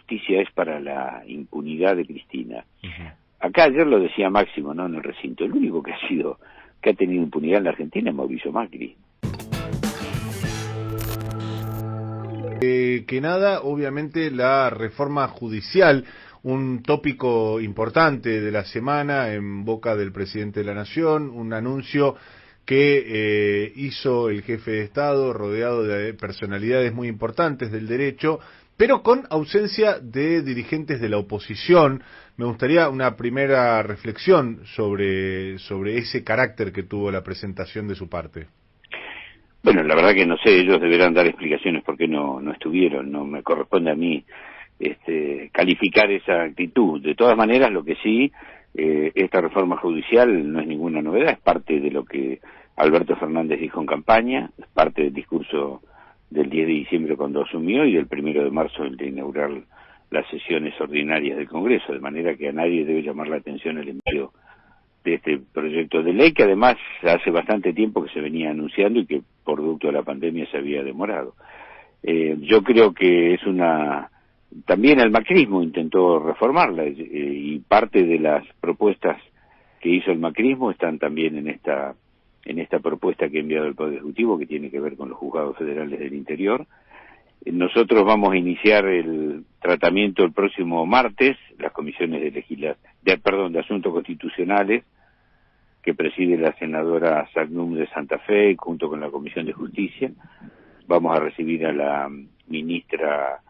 justicia es para la impunidad de Cristina. Acá ayer lo decía Máximo, ¿no?, en el recinto, el único que ha tenido impunidad en la Argentina es Mauricio Macri. Que nada, obviamente la reforma judicial, un tópico importante de la semana en boca del presidente de la Nación, un anuncio que hizo el jefe de Estado rodeado de personalidades muy importantes del derecho, pero con ausencia de dirigentes de la oposición. Me gustaría una primera reflexión sobre ese carácter que tuvo la presentación de su parte. Bueno, la verdad que no sé, ellos deberán dar explicaciones por qué no estuvieron, no me corresponde a mí calificar esa actitud. De todas maneras, lo que sí, esta reforma judicial no es ninguna novedad, es parte de lo que Alberto Fernández dijo en campaña, es parte del discurso del 10 de diciembre cuando asumió y del 1 de marzo el de inaugurar las sesiones ordinarias del Congreso, de manera que a nadie debe llamar la atención el envío de este proyecto de ley, que además hace bastante tiempo que se venía anunciando y que por producto de la pandemia se había demorado. Yo creo que es también el macrismo intentó reformarla, y parte de las propuestas que hizo el macrismo están también en esta propuesta que ha enviado el Poder Ejecutivo, que tiene que ver con los juzgados federales del interior. Nosotros vamos a iniciar el tratamiento el próximo martes, las comisiones de Asuntos Constitucionales, que preside la senadora Sagnum de Santa Fe, junto con la Comisión de Justicia. Vamos a recibir a la ministra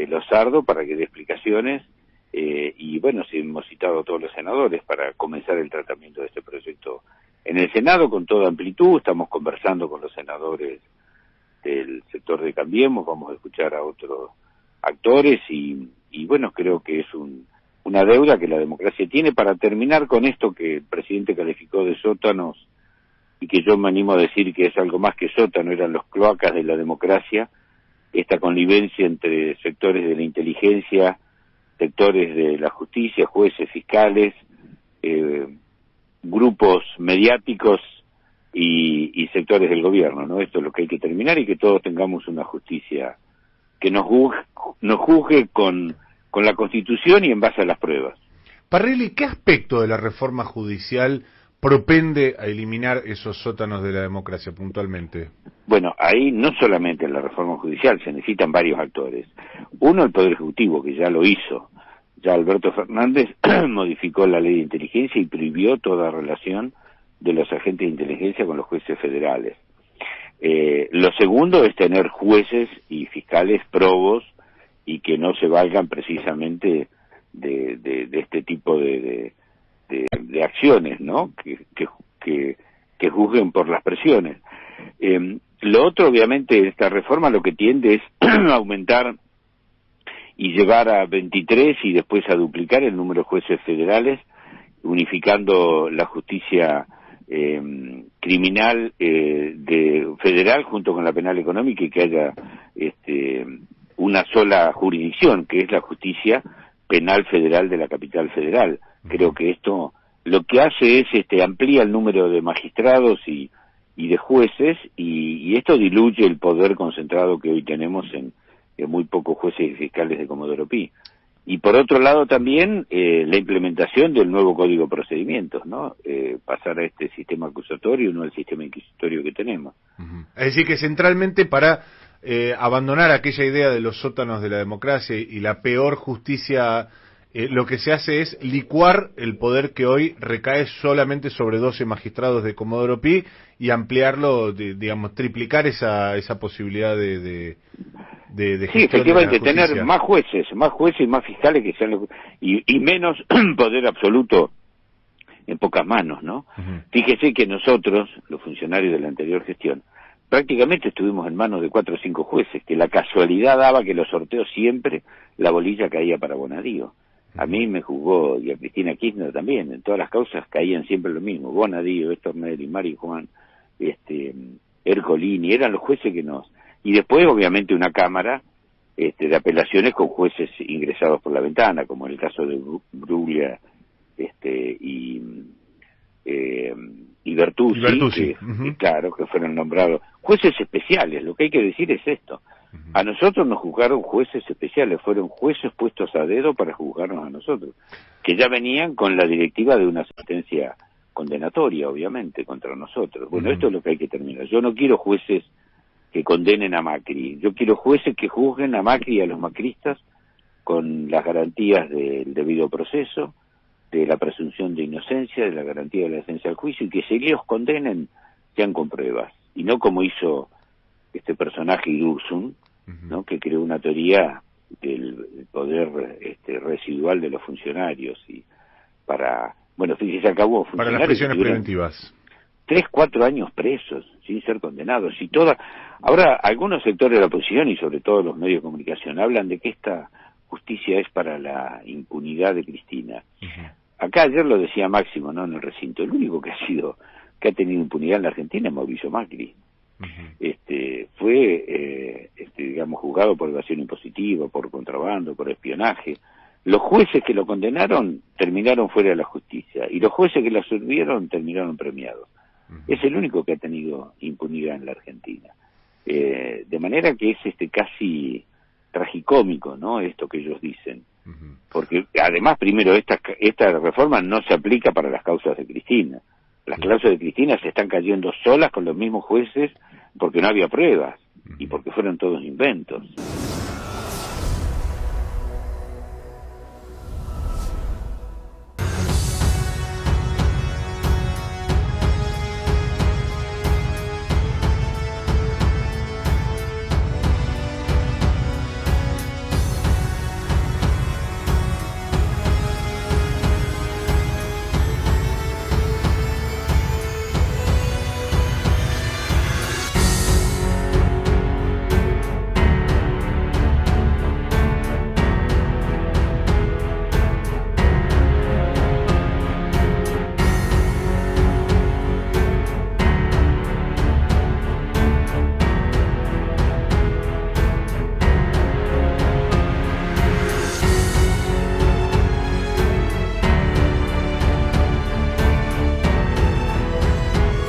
Lozardo para que dé explicaciones, y bueno, sí, hemos citado a todos los senadores para comenzar el tratamiento de este proyecto en el Senado con toda amplitud. Estamos conversando con los senadores del sector de Cambiemos, vamos a escuchar a otros actores y bueno, creo que es una deuda que la democracia tiene para terminar con esto que el presidente calificó de sótanos y que yo me animo a decir que es algo más que sótano, eran los cloacas de la democracia, esta connivencia entre sectores de la inteligencia, sectores de la justicia, jueces, fiscales, grupos mediáticos y sectores del gobierno, ¿no? Esto es lo que hay que terminar y que todos tengamos una justicia que nos juzgue con la Constitución y en base a las pruebas. Parrilli, ¿qué aspecto de la reforma judicial propende a eliminar esos sótanos de la democracia puntualmente? Bueno, ahí no solamente la reforma judicial, se necesitan varios actores. Uno, el Poder Ejecutivo, que ya lo hizo. Ya Alberto Fernández modificó la ley de inteligencia y prohibió toda relación de los agentes de inteligencia con los jueces federales. Lo segundo es tener jueces y fiscales probos y que no se valgan precisamente de este tipo de acciones, ¿no? Que juzguen por las presiones. Lo otro, obviamente, esta reforma lo que tiende es aumentar y llevar a 23 y después a duplicar el número de jueces federales, unificando la justicia criminal federal junto con la penal económica y que haya una sola jurisdicción, que es la justicia penal federal de la capital federal. Creo que esto lo que hace es amplía el número de magistrados y de jueces y esto diluye el poder concentrado que hoy tenemos en muy pocos jueces y fiscales de Comodoro Pi. Y por otro lado también la implementación del nuevo Código de Procedimientos, ¿no? Pasar a este sistema acusatorio y no al sistema inquisitorio que tenemos. Es decir, que centralmente para abandonar aquella idea de los sótanos de la democracia y la peor justicia, lo que se hace es licuar el poder que hoy recae solamente sobre 12 magistrados de Comodoro Pi y ampliarlo, digamos, triplicar esa posibilidad de sí, efectivamente, tener más jueces y más fiscales que sean y menos poder absoluto en pocas manos, ¿no? Fíjese que nosotros, los funcionarios de la anterior gestión, prácticamente estuvimos en manos de 4 o 5 jueces, que la casualidad daba que los sorteos siempre la bolilla caía para Bonadío. A mí me jugó, y a Cristina Kirchner también, en todas las causas caían siempre lo mismo, Bonadío, Stornelli, Mari Juan, Ercolini, eran los jueces que nos... Y después, obviamente, una cámara de apelaciones con jueces ingresados por la ventana, como en el caso de Bruglia y Bertuzzi, que, claro, que fueron nombrados jueces especiales. Lo que hay que decir es esto. A nosotros nos juzgaron jueces especiales, fueron jueces puestos a dedo para juzgarnos a nosotros, que ya venían con la directiva de una sentencia condenatoria, obviamente, contra nosotros. Bueno, esto es lo que hay que terminar. Yo no quiero jueces que condenen a Macri, yo quiero jueces que juzguen a Macri y a los macristas con las garantías del debido proceso, de la presunción de inocencia, de la garantía de la decencia del juicio, y que si ellos condenen, sean con pruebas, y no como hizo este personaje Irusun, ¿no?, que creó una teoría del poder residual de los funcionarios, y para, bueno, fíjese, acabó funcionarios para las prisiones preventivas. 3, 4 años presos, sin ser condenados, y ahora algunos sectores de la oposición, y sobre todo los medios de comunicación, hablan de que esta justicia es para la impunidad de Cristina. Acá ayer lo decía Máximo, ¿no?, en el recinto, el único que ha tenido impunidad en la Argentina es Mauricio Macri. Fue, digamos, juzgado por evasión impositiva, por contrabando, por espionaje. Los jueces que lo condenaron terminaron fuera de la justicia, y los jueces que lo absolvieron terminaron premiados. Es el único que ha tenido impunidad en la Argentina. De manera que es casi tragicómico, ¿no?, esto que ellos dicen. Porque además, primero, esta reforma no se aplica para las causas de Cristina. Las causas de Cristina se están cayendo solas con los mismos jueces porque no había pruebas y porque fueron todos inventos.